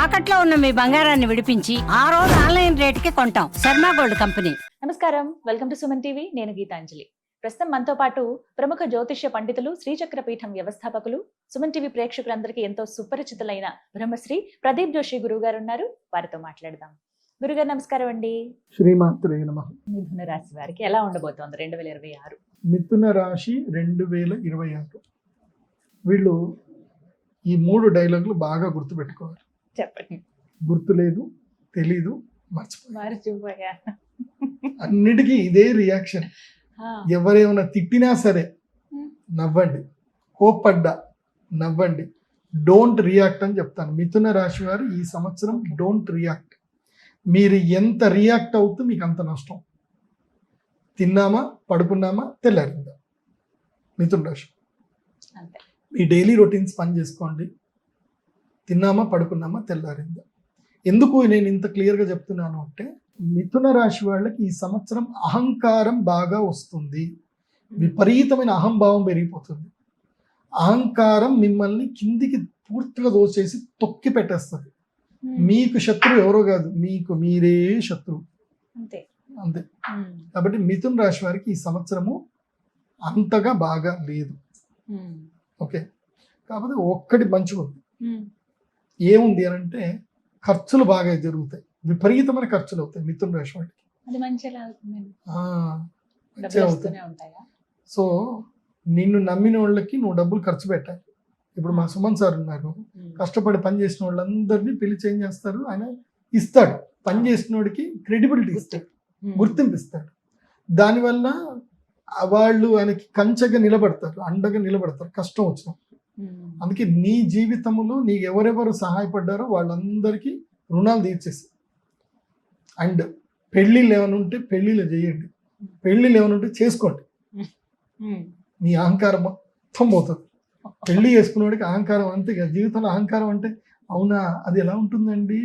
తాకట్లో ఉన్న మీ బంగారాన్ని విడిపించి ఆ రోజు ఆన్లైన్ రేటుకి కొంటాం. Sharma gold company. నమస్కారం, వెల్కమ్ టు సుమన్ టీవీ. నేను గీతాంజలి. ప్రస్తుతం మనతో పాటు ప్రముఖ జ్యోతిష్య పండితులు, శ్రీచక్ర పీఠం వ్యవస్థాపకులు, సుమన్ టీవీ ప్రేక్షకులందరికీ ఎంతో సుపరిచితులైన బ్రహ్మశ్రీ ప్రదీప్ జోషి గురువు గారు ఉన్నారు. వారితో మాట్లాడదాం. గురుగారు నమస్కారం అండి. శ్రీమాత్రే నమః. మిథున రాశి వారికి ఎలా ఉండబోతోంది 2026? మిథున రాశి 2026. వీళ్ళు ఈ 3 డైలాగులు బాగా గుర్తుపెట్టుకోవాలి. చెప్పండి. గుర్తులేదు, తెలీదు, మర్చిపోయి మర్చిపోయా. అన్నిటికీ ఇదే రియాక్షన్. ఎవరేమైనా తిట్టినా సరే నవ్వండి, కోప్పడ్డా నవ్వండి, డోంట్ రియాక్ట్ అని చెప్తాను. మిథున రాశి వారు ఈ సంవత్సరం డోంట్ రియాక్ట్. మీరు ఎంత రియాక్ట్ అవుతూ మీకు అంత నష్టం. తిన్నామా, పడుకున్నామా, తెల్లారిందా. మిథున రాశి మీ డైలీ రొటీన్స్ పని చేసుకోండి. తిన్నామా, పడుకున్నామా, తెల్లారిందా. ఎందుకు నేను ఇంత క్లియర్గా చెప్తున్నాను అంటే, మిథున రాశి వాళ్ళకి ఈ సంవత్సరం అహంకారం బాగా వస్తుంది. విపరీతమైన అహంభావం పెరిగిపోతుంది. అహంకారం మిమ్మల్ని కిందికి పూర్తిగా దోచేసి తొక్కి పెట్టేస్తుంది. మీకు శత్రువు ఎవరో కాదు, మీకు మీరే శత్రువు. అంతే. కాబట్టి మిథున రాశి వారికి ఈ సంవత్సరము అంతగా బాగా లేదు. ఓకే, కాకపోతే ఒక్కటి మంచిగా ఉంది. ఏముంది అని అంటే, ఖర్చులు బాగా జరుగుతాయి. విపరీతమైన ఖర్చులు అవుతాయి మిథున రాశి వాటికి. సో నిన్ను నమ్మిన వాళ్ళకి నువ్వు డబ్బులు ఖర్చు పెట్టాలి. ఇప్పుడు మా సుమన్ సార్ ఉన్నారు, కష్టపడి పని చేసిన వాళ్ళందరినీ పిలిచి ఏం చేస్తారు, ఆయన ఇస్తాడు. పని చేసిన వాడికి క్రెడిబిలిటీ ఇస్తాడు, గుర్తింపు ఇస్తాడు. దానివల్ల వాళ్ళు ఆయనకి కంచగా నిలబడతారు, అండగా నిలబడతారు కష్టం వచ్చిన. అందుకే నీ జీవితంలో నీకు ఎవరెవరు సహాయపడ్డారో వాళ్ళందరికీ రుణాలు తీర్చేసి. అండ్ పెళ్ళిళ్ళు ఏమైనా ఉంటే పెళ్ళిళ్ళు చేయండి, పెళ్ళిళ్ళు ఏమైనా ఉంటే చేసుకోండి. మీ అహంకారం మొత్తం పోతుంది. పెళ్లి చేసుకునేవాడికి అహంకారం అంతే కదా. జీవితంలో అహంకారం అంటే అవునా, అది ఎలా ఉంటుందండి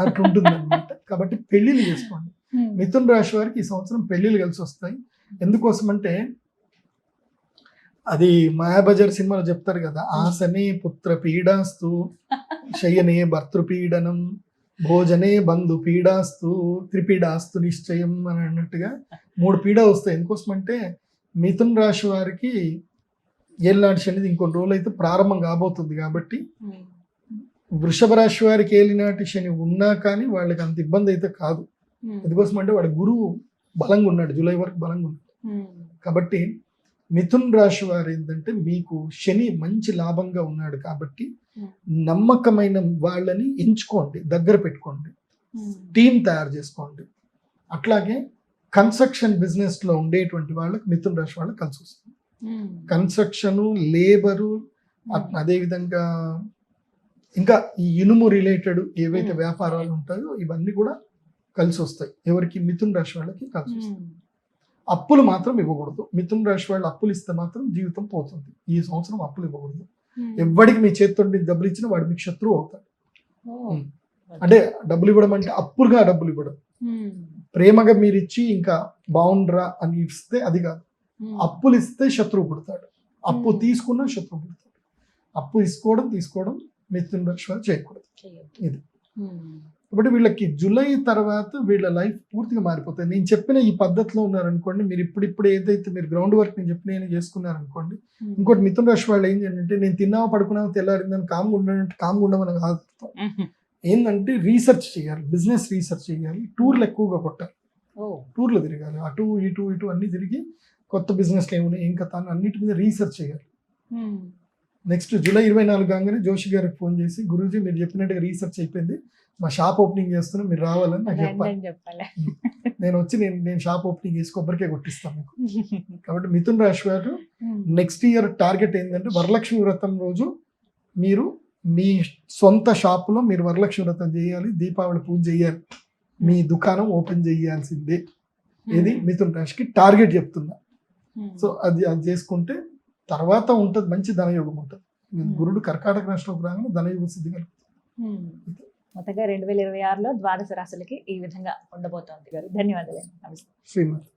అట్లా ఉంటుంది అనమాట. కాబట్టి పెళ్లిళ్ళు చేసుకోండి. మిథున రాశి వారికి ఈ సంవత్సరం పెళ్లిళ్ళు కలిసి వస్తాయి. ఎందుకోసం అంటే, అది మాయాబజార్ సినిమాలో చెప్తారు కదా, ఆసనే పుత్ర పీడాస్తు, శయనే భర్తృపీడనం, భోజనే బంధు పీడాస్తు, త్రిపీడాస్తు నిశ్చయం అని అన్నట్టుగా 3 పీడ వస్తాయి. ఎందుకోసం అంటే, మిథున రాశి వారికి ఏలినాటి శనిది ఇంకొన్ని రోజులు అయితే ప్రారంభం కాబోతుంది. కాబట్టి వృషభ రాశి వారికి ఏలినాటి శని ఉన్నా కానీ వాళ్ళకి అంత ఇబ్బంది అయితే కాదు. ఎందుకోసం అంటే వాడి గురువు బలంగా ఉన్నాడు, జూలై వరకు బలంగా ఉన్నాడు. కాబట్టి మిథున రాశి వారు ఏంటంటే, మీకు శని మంచి లాభంగా ఉన్నాడు కాబట్టి నమ్మకమైన వాళ్ళని ఎంచుకోండి, దగ్గర పెట్టుకోండి, టీం తయారు చేసుకోండి. అట్లాగే కన్స్ట్రక్షన్ బిజినెస్ లో ఉండేటువంటి వాళ్ళకి మిథున రాశి వాళ్ళకి కలిసి వస్తుంది. కన్స్ట్రక్షను, లేబరు, అదేవిధంగా ఇంకా ఈ ఇనుము రిలేటెడ్ ఏవైతే వ్యాపారాలు ఉంటాయో ఇవన్నీ కూడా కలిసి వస్తాయి. ఎవరికి? మిథున రాశి వాళ్ళకి కలిసి వస్తాయి. అప్పులు మాత్రం ఇవ్వకూడదు. మిథున రాశి వాళ్ళు అప్పులు ఇస్తే మాత్రం జీవితం పోతుంది. ఈ సంవత్సరం అప్పులు ఇవ్వకూడదు. ఎవరికి మీ చేతితో డబ్బులు ఇచ్చినా వాడు మీకు శత్రువు అవుతాడు. అంటే డబ్బులు ఇవ్వడం అంటే అప్పులుగా డబ్బులు ఇవ్వడం. ప్రేమగా మీరు ఇచ్చి ఇంకా బాగుండ్రా అని ఇస్తే అది కాదు. అప్పులు ఇస్తే శత్రువు పుడతాడు, అప్పు తీసుకున్నా శత్రువు పుడతాడు. అప్పు తీసుకోవడం మిథున రాశి వారు చేయకూడదు. ఇది కాబట్టి వీళ్ళకి జూలై తర్వాత వీళ్ళ లైఫ్ పూర్తిగా మారిపోతుంది. నేను చెప్పిన ఈ పద్ధతిలో ఉన్నారనుకోండి, మీరు ఇప్పుడు ఏదైతే మీరు గ్రౌండ్ వర్క్ నేను చెప్పిన చేసుకున్నారనుకోండి. ఇంకోటి మిథున రాశి వాళ్ళు ఏం చేయాలంటే, నేను తిన్నావా పడుకున్నావా తెల్లారిందని కామ్గా ఉండమని కాదు. ఏంటంటే రీసెర్చ్ చేయాలి, బిజినెస్ రీసెర్చ్ చేయాలి, టూర్లు ఎక్కువగా కొట్టాలి, టూర్లు తిరగాలి, అటు ఇటు అన్ని తిరిగి కొత్త బిజినెస్లు ఏమున్నాయి ఏం కథ అని అన్నిటి మీద రీసెర్చ్ చేయాలి. నెక్స్ట్ జూలై 24 కాగానే జోషి గారికి ఫోన్ చేసి, గురూజీ మీరు చెప్పినట్టుగా రీసెర్చ్ అయిపోయింది, మా షాప్ ఓపెనింగ్ చేస్తున్నా, మీరు రావాలని నాకు చెప్పాలి. నేను వచ్చి నేను షాప్ ఓపెనింగ్ చేసి కొబ్బరికాయ కొట్టిస్తాను మీకు. కాబట్టి మిథున రాశి వారు నెక్స్ట్ ఇయర్ టార్గెట్ ఏంటంటే, వరలక్ష్మి వ్రతం రోజు మీరు మీ సొంత షాపులో మీరు వరలక్ష్మి వ్రతం చేయాలి, దీపావళి పూజ చేయాలి, మీ దుకాణం ఓపెన్ చేయాల్సిందే. ఇది మిథున రాశికి టార్గెట్ చెప్తున్నా. సో అది చేసుకుంటే తర్వాత ఉంటుంది, మంచి ధనయోగం ఉంటుంది. గురుడు కర్కాటక రాశిలోకి రాగానే ధనయోగ సిద్ధి కలుగుతుంది. మొత్తంగా 2026లో ద్వాదశ రాశులకి ఈ విధంగా ఉండబోతోంది. ధన్యవాదాలు. నమస్తే. శ్రీమతి.